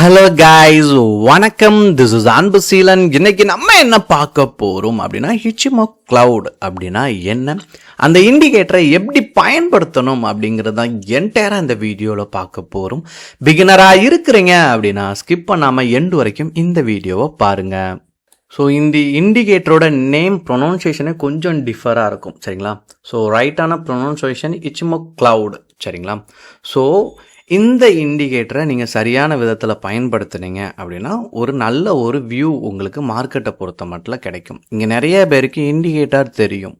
Hello guys, வணக்கம். This is Anbuseelan. இன்னைக்கு நம்ம என்ன பார்க்க போகிறோம் அப்படின்னா இச்சிமோ கிளவுட் அப்படின்னா என்ன, அந்த இண்டிகேட்டரை எப்படி பயன்படுத்தணும் அப்படிங்கிறது தான் என்டையராக இந்த வீடியோவில் பார்க்க போகிறோம். பிகினராக இருக்கிறீங்க அப்படின்னா ஸ்கிப் பண்ணாமல் எண்டு வரைக்கும் இந்த வீடியோவை பாருங்கள். ஸோ இந்த இண்டிகேட்டரோட நேம் ப்ரொனவுன்சியேஷனே கொஞ்சம் டிஃபராக இருக்கும், சரிங்களா? ஸோ ரைட்டான ப்ரொனவுன்சியேஷன் இச்சிமோ கிளவுட், சரிங்களா? ஸோ இந்த இண்டிகேட்டரை நீங்கள் சரியான விதத்தில் பயன்படுத்துனீங்க அப்படின்னா நல்ல ஒரு வியூ உங்களுக்கு மார்க்கெட்டை பொறுத்த மட்டும் கிடைக்கும். இங்கே நிறைய பேருக்கு இண்டிகேட்டர் தெரியும்,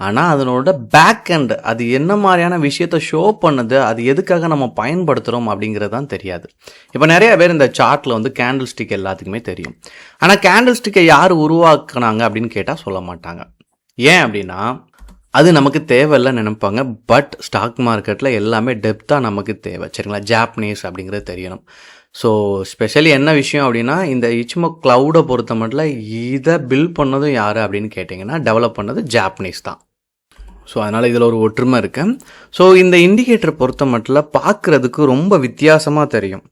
ஆனால் அதனோட பேக் எண்ட் அது என்ன மாதிரியான விஷயத்தை ஷோ பண்ணுது, அது எதுக்காக நம்ம பயன்படுத்துகிறோம் அப்படிங்கிறது தான் தெரியாது. இப்போ நிறைய பேர் இந்த சார்ட்டில் கேண்டில் ஸ்டிக் எல்லாத்துக்குமே தெரியும், ஆனால் கேண்டில் ஸ்டிக்கை யார் உருவாக்குனாங்க அப்படின்னு கேட்டால் சொல்ல மாட்டாங்க. ஏன் அப்படின்னா அது நமக்கு தேவையில்லைன்னு நினைப்பாங்க. பட் ஸ்டாக் மார்க்கெட்டில் எல்லாமே டெப்த்தாக நமக்கு தேவை, சரிங்களா? ஜாப்பனீஸ் அப்படிங்கிறது தெரியணும். ஸோ ஸ்பெஷலி என்ன விஷயம் அப்படின்னா, இந்த இச்சிமோ கிளவுடை பொறுத்த மட்டும் இதை பில்ட் பண்ணதும் யார் அப்படின்னு கேட்டிங்கன்னா டெவலப் பண்ணது ஜாப்பனீஸ் தான். ஸோ அதனால் இதில் ஒரு ஒற்றுமை இருக்குது. ஸோ இந்த இண்டிகேட்டரை பொறுத்த மட்டும் பார்க்குறதுக்கு ரொம்ப வித்தியாசமாக தெரியும்,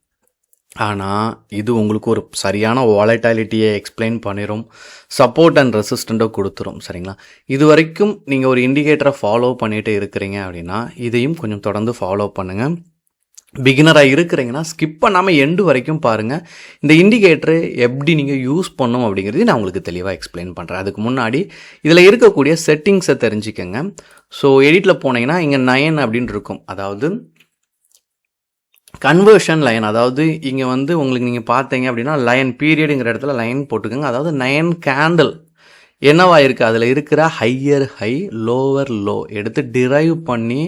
ஆனால் இது உங்களுக்கு ஒரு சரியான வாலட்டாலிட்டியை எக்ஸ்பிளைன் பண்ணிடும், சப்போர்ட் அண்ட் ரெசிஸ்டண்ட்டை கொடுத்துரும், சரிங்களா? இது வரைக்கும் நீங்கள் ஒரு இண்டிகேட்டரை ஃபாலோ பண்ணிகிட்டே இருக்கிறீங்க அப்படின்னா இதையும் கொஞ்சம் தொடர்ந்து ஃபாலோ பண்ணுங்கள். பிகினராக இருக்கிறீங்கன்னா ஸ்கிப் பண்ணாமல் எண்டு வரைக்கும் பாருங்கள். இந்த இண்டிகேட்டரு எப்படி நீங்கள் யூஸ் பண்ணணும் அப்படிங்கிறது நான் உங்களுக்கு தெளிவாக எக்ஸ்பிளைன் பண்ணுறேன். அதுக்கு முன்னாடி இதில் இருக்கக்கூடிய செட்டிங்ஸை தெரிஞ்சுக்கங்க. ஸோ எடிட்டில் போனீங்கன்னா இங்கே 9 அப்படின்னு இருக்கும், அதாவது கன்வர்ஷன் லைன். அதாவது இங்கே உங்களுக்கு நீங்கள் பார்த்தீங்க அப்படின்னா லைன் பீரியடுங்கிற இடத்துல லைன் போட்டுக்கோங்க. அதாவது 9 கேண்டில் என்னவா இருக்குது, அதில் இருக்கிற ஹையர் ஹை லோவர் லோ எடுத்து டிரைவ் பண்ணி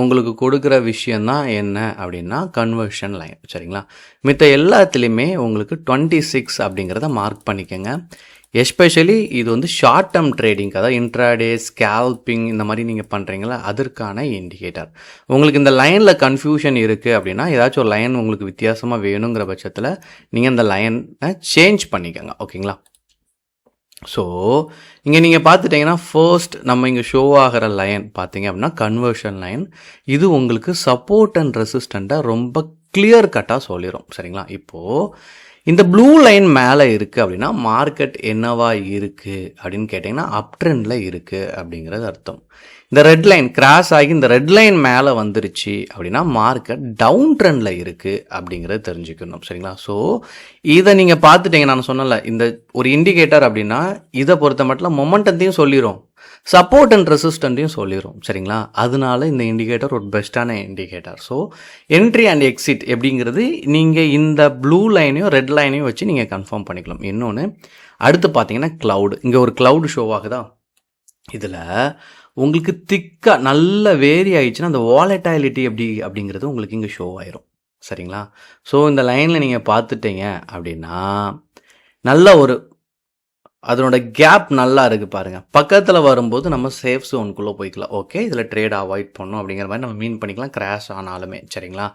உங்களுக்கு கொடுக்குற விஷயந்தான் என்ன அப்படின்னா கன்வர்ஷன் லைன், சரிங்களா? மித்த எல்லாத்துலேயுமே உங்களுக்கு 26 அப்படிங்கிறத மார்க் பண்ணிக்கோங்க. எஸ்பெஷலி இது ஷார்ட் டேர்ம் ட்ரேடிங், அதாவது இன்ட்ராடே ஸ்கேல்பிங் இந்த மாதிரி நீங்கள் பண்ணுறீங்களா, அதற்கான இண்டிகேட்டர். உங்களுக்கு இந்த லைனில் கன்ஃபியூஷன் இருக்குது அப்படின்னா ஏதாச்சும் ஒரு லைன் உங்களுக்கு வித்தியாசமாக வேணுங்கிற பட்சத்தில் நீங்கள் அந்த லைனை சேஞ்ச் பண்ணிக்கோங்க, ஓகேங்களா? ஸோ இங்கே நீங்கள் பார்த்துட்டிங்கன்னா ஃபர்ஸ்ட் நம்ம இங்கே ஷோ ஆகிற லைன் பார்த்தீங்க அப்படின்னா கன்வர்ஷன் லைன். இது உங்களுக்கு சப்போர்ட் அண்ட் ரெசிஸ்டண்ட்டை ரொம்ப கிளியர் கட்டாக சொல்லிடும், சரிங்களா? இப்போது இந்த ப்ளூ லைன் மேலே இருக்குது அப்படின்னா மார்க்கெட் என்னவா இருக்குது அப்படின்னு கேட்டிங்கன்னா அப் ட்ரெண்டில் இருக்குது அப்படிங்கிறது அர்த்தம். இந்த ரெட் லைன் கிராஸ் ஆகி இந்த ரெட் லைன் மேலே வந்துருச்சு அப்படின்னா மார்க்கெட் டவுன் ட்ரெண்டில் இருக்குது அப்படிங்கிறத தெரிஞ்சுக்கணும், சரிங்களா? ஸோ இதை நீங்கள் பார்த்துட்டீங்க, நான் சொன்னல இந்த ஒரு இண்டிகேட்டர் அப்படின்னா இதை பொறுத்த மட்டும் மொமெண்டத்தையும் சொல்லிடும், சப்போர்ட் அண்ட் ரெசிஸ்டண்ட்டையும் சொல்லிடும், சரிங்களா? அதனால இந்த இண்டிகேட்டர் ஒரு பெஸ்ட்டான indicator. So entry and exit எப்படிங்கிறது நீங்கள் இந்த ப்ளூ லைனையும் ரெட் லைனையும் வச்சு நீங்கள் கன்ஃபார்ம் பண்ணிக்கலாம். இன்னொன்று அடுத்து பார்த்தீங்கன்னா க்ளவுடு. இங்கே ஒரு க்ளவுடு ஷோ ஆகுதா, இதில் உங்களுக்கு திக்காக நல்ல வேரி ஆயிடுச்சுன்னா அந்த வாலட்டாலிட்டி அப்படிங்கிறது உங்களுக்கு இங்கே ஷோ ஆயிரும், சரிங்களா? ஸோ இந்த லைனில் நீங்கள் பார்த்துட்டீங்க அப்படின்னா நல்ல ஒரு அதனோட கேப் நல்லா இருக்குது பாருங்கள். பக்கத்தில் வரும்போது நம்ம சேஃப் ஜோனுக்குள்ளே போய்க்கலாம். ஓகே, இதில் ட்ரேட் அவாய்ட் பண்ணணும் அப்படிங்கிற மாதிரி நம்ம மீன் பண்ணிக்கலாம், கிராஷ் ஆனாலுமே, சரிங்களா?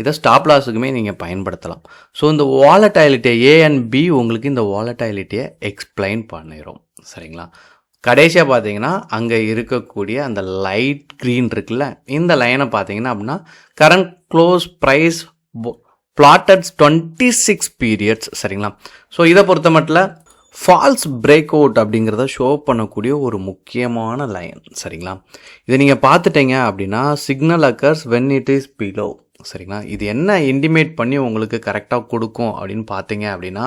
இதை ஸ்டாப் லாஸுக்குமே நீங்கள் பயன்படுத்தலாம். ஸோ இந்த வாலட்டாலிட்டியை ஏ அண்ட் பி உங்களுக்கு இந்த வாலட்டாலிட்டியை எக்ஸ்பிளைன் பண்ணிடும், சரிங்களா? கடைசியாக பார்த்தீங்கன்னா அங்கே இருக்கக்கூடிய அந்த லைட் க்ரீன் இருக்குல்ல, இந்த லைனை பார்த்தீங்கன்னா அப்படின்னா current close price plotted 26 periods, சரிங்களா? ஸோ இதை பொறுத்த மட்டும் ஃபால்ஸ் பிரேக் அவுட் அப்படிங்கிறத ஷோ பண்ணக்கூடிய ஒரு முக்கியமான லைன், சரிங்களா? இதை நீங்கள் பார்த்துட்டீங்க அப்படின்னா signal occurs when it is below, சரிங்களா? இது என்ன இன்டிமேட் பண்ணி உங்களுக்கு கரெக்டாக கொடுக்கும் அப்படின்னு பார்த்தீங்க அப்படின்னா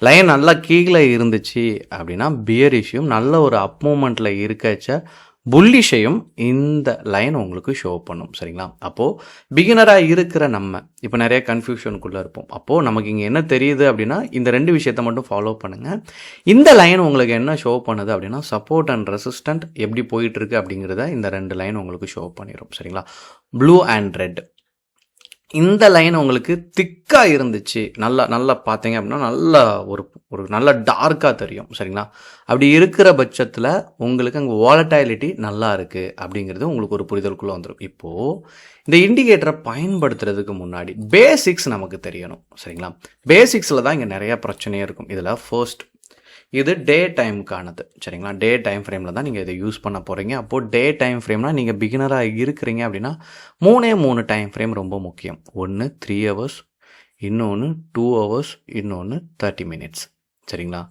லைன் நல்லா கீழே இருந்துச்சு அப்படின்னா பியரிஷையும் நல்ல ஒரு அப் மூமெண்ட்டில் இருக்கச்ச புல்லிஷையும் இந்த லைன் உங்களுக்கு ஷோ பண்ணும், சரிங்களா? அப்போது பிகினராக இருக்கிற நம்ம இப்போ நிறைய கன்ஃபியூஷனுக்குள்ளே இருப்போம். அப்போது நமக்கு இங்கே என்ன தெரியுது அப்படின்னா இந்த 2 விஷயத்தை மட்டும் ஃபாலோ பண்ணுங்கள். இந்த லைன் உங்களுக்கு என்ன ஷோ பண்ணுது அப்படின்னா சப்போர்ட் அண்ட் ரெசிஸ்டண்ட் எப்படி போயிட்டுருக்கு அப்படிங்கிறத இந்த 2 லைன் உங்களுக்கு ஷோ பண்ணிடும், சரிங்களா? Blue and red. இந்த லைன் உங்களுக்கு திக்காக இருந்துச்சு, நல்லா பார்த்தீங்க அப்படின்னா நல்ல ஒரு நல்ல டார்க்காக தெரியும், சரிங்களா? அப்படி இருக்கிற பட்சத்தில் உங்களுக்கு அங்கே வாலட்டாலிட்டி நல்லா இருக்குது அப்படிங்கிறது உங்களுக்கு ஒரு புரிதலுக்குள்ளே வந்துடும். இப்போது இந்த இண்டிகேட்டரை பயன்படுத்துறதுக்கு முன்னாடி பேசிக்ஸ் நமக்கு தெரியணும், சரிங்களா? பேசிக்ஸில் தான் இங்கே நிறையா பிரச்சனையே இருக்கும். இதில் ஃபர்ஸ்ட் இது டே டைமுக்கானது, சரிங்களா? டே டைம் ஃப்ரேமில் தான் நீங்கள் இதை யூஸ் பண்ண போகிறீங்க. அப்போது டே டைம் ஃப்ரேம்னால் நீங்கள் பிகினராக இருக்கிறீங்க அப்படின்னா 3 டைம் ஃப்ரேம் ரொம்ப முக்கியம். ஒன்று 3 hours, இன்னொன்று 2 hours, இன்னொன்று 30 minutes. சரிங்களா?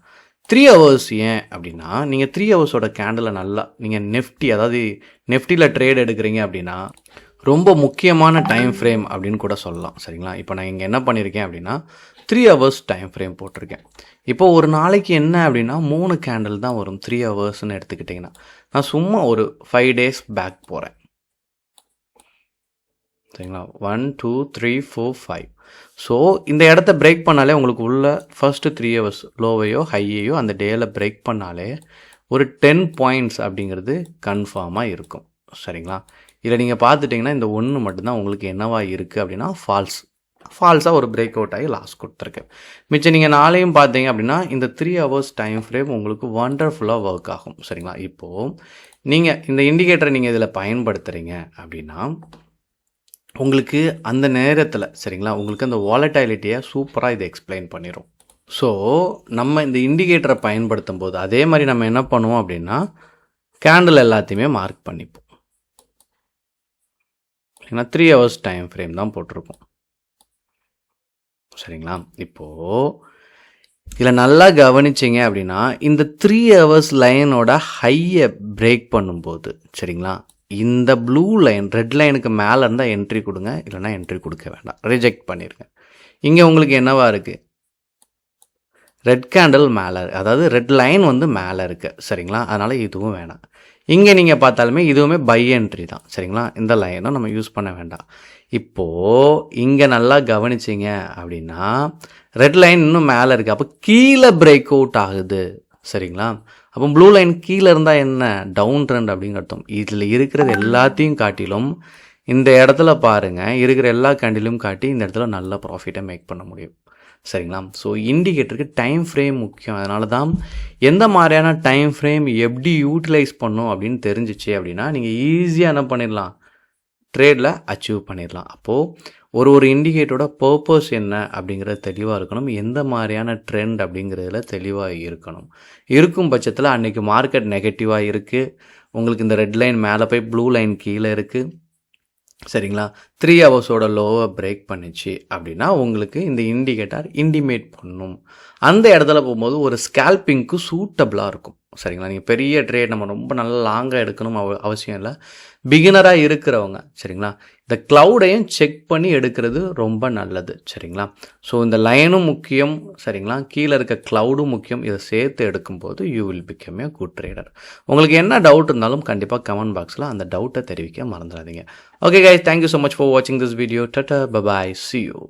3 hours ஏன் அப்படின்னா, நீங்கள் 3 ஹவர்ஸோட கேண்டிலை நல்லா நீங்கள் நெஃப்டி, அதாவது நெஃப்டியில் ட்ரேட் எடுக்கிறீங்க அப்படின்னா ரொம்ப முக்கியமான டைம் ஃப்ரேம் அப்படின்னு கூட சொல்லலாம். சரிங்களா? இப்போ நான் இங்கே என்ன பண்ணியிருக்கேன் அப்படின்னா 3 hours டைம் ஃப்ரேம் போட்டிருக்கேன். இப்போ ஒரு நாளைக்கு என்ன அப்படின்னா 3 கேண்டில் தான் வரும் 3 ஹவர்ஸ்ன்னு எடுத்துக்கிட்டிங்கன்னா. நான் சும்மா ஒரு 5 days பேக் போகிறேன். சரிங்களா? 1 2 3 4 5. ஸோ இந்த இடத்த பிரேக் பண்ணாலே உங்களுக்கு உள்ள ஃபர்ஸ்ட்டு 3 hours லோவையோ ஹையையோ அந்த டேயில் பிரேக் பண்ணாலே ஒரு 10 points அப்படிங்கிறது கன்ஃபார்மாக இருக்கும். சரிங்களா? இதில் நீங்கள் பார்த்துட்டிங்கன்னா இந்த ஒன்று மட்டும்தான் உங்களுக்கு என்னவா இருக்குது அப்படின்னா ஃபால்ஸாக ஒரு பிரேக் அவுட் ஆகி லாஸ் கொடுத்துருக்கு. மிச்சம் நீங்கள் நாளையும் பார்த்தீங்க அப்படின்னா இந்த 3 hours டைம் ஃப்ரேம் உங்களுக்கு வண்டர்ஃபுல்லாக ஒர்க் ஆகும். சரிங்களா? இப்போது நீங்கள் இந்த இண்டிகேட்டரை நீங்கள் இதில் பயன்படுத்துகிறீங்க அப்படின்னா உங்களுக்கு அந்த நேரத்தில் சரிங்களா உங்களுக்கு அந்த வாலட்டாலிட்டியை சூப்பராக இதை எக்ஸ்பிளைன் பண்ணிடும். ஸோ நம்ம இந்த இண்டிகேட்டரை பயன்படுத்தும் போது அதே மாதிரி நம்ம என்ன பண்ணுவோம் அப்படின்னா கேண்டில் எல்லாத்தையுமே மார்க் பண்ணிப்போம். சரிங்களா? 3 hours டைம் ஃப்ரேம் தான் போட்டிருக்கோம். சரிங்களா? இப்போது இதில் நல்லா கவனிச்சிங்க அப்படின்னா இந்த 3 hours லைனோட ஹையை பிரேக் பண்ணும்போது சரிங்களா இந்த ப்ளூ லைன் ரெட் லைனுக்கு மேலே இருந்தால் என்ட்ரி கொடுங்க, இல்லைனா என்ட்ரி கொடுக்க வேண்டாம், ரிஜெக்ட் பண்ணிடுங்க. இங்கே உங்களுக்கு என்னவா இருக்குது, ரெட் கேண்டில் மேலே, அதாவது ரெட் லைன் வந்து மேலே இருக்குது. சரிங்களா? அதனால் இதுவும் வேணாம். இங்கே நீங்கள் பார்த்தாலுமே இதுவுமே பை என்ட்ரி தான். சரிங்களா? இந்த லைனும் நம்ம யூஸ் பண்ண வேண்டாம். இப்போது இங்கே நல்லா கவனிச்சிங்க அப்படின்னா ரெட் லைன் இன்னும் மேலே இருக்குது, அப்போ கீழே பிரேக் அவுட் ஆகுது. சரிங்களா? அப்போ ப்ளூ லைன் கீழே இருந்தால் என்ன, டவுன் ட்ரெண்ட் அப்படிங்கிற அர்த்தம். இதில் இருக்கிறது எல்லாத்தையும் காட்டிலும் இந்த இடத்துல பாருங்கள், இருக்கிற எல்லா கேண்டிலும் காட்டி இந்த இடத்துல நல்ல ப்ராஃபிட்டை மேக் பண்ண முடியும். சரிங்களா? ஸோ இண்டிகேட்டருக்கு டைம் ஃப்ரேம் முக்கியம். அதனால தான் எந்த மாதிரியான டைம் ஃப்ரேம் எப்படி யூட்டிலைஸ் பண்ணும் அப்படின்னு தெரிஞ்சிச்சு அப்படின்னா நீங்கள் ஈஸியாக என்ன பண்ணிடலாம், ட்ரேடில் அச்சீவ் பண்ணிடலாம். அப்போது ஒரு இண்டிகேட்டரோட பர்பஸ் என்ன அப்படிங்கிறது தெளிவாக இருக்கணும், எந்த மாதிரியான ட்ரெண்ட் அப்படிங்கிறதுல தெளிவாக இருக்கணும். இருக்கும் பட்சத்தில் அன்றைக்கி மார்க்கெட் நெகட்டிவாக இருக்குது, உங்களுக்கு இந்த ரெட் லைன் மேலே போய் ப்ளூ லைன் கீழே இருக்குது. சரிங்களா? 3 ஹவர்ஸோட லோவை பிரேக் பண்ணிச்சு அப்படின்னா உங்களுக்கு இந்த இண்டிகேட்டர் இண்டிமேட் பண்ணும். அந்த இடத்துல போகும்போது ஒரு ஸ்கேல்பிங்க்கு சூட்டபிளாக இருக்கும். சரிங்களா? நீங்கள் பெரிய ட்ரேட் நம்ம ரொம்ப நல்லா லாங்காக எடுக்கணும் அவசியம் இல்லை. பிகினராக இருக்கிறவங்க சரிங்களா இந்த க்ளவுடையும் செக் பண்ணி எடுக்கிறது ரொம்ப நல்லது. சரிங்களா? ஸோ இந்த லைனும் முக்கியம். சரிங்களா? கீழே இருக்க க்ளவுடும் முக்கியம். இதை சேர்த்து எடுக்கும்போது you will become a good trader. உங்களுக்கு என்ன டவுட் இருந்தாலும் கண்டிப்பாக கமெண்ட் பாக்ஸில் அந்த டவுட்டை தெரிவிக்க மறந்துடாதீங்க. Okay guys, thank you so much for வாட்சிங் this video. Tata, bye bye, see you.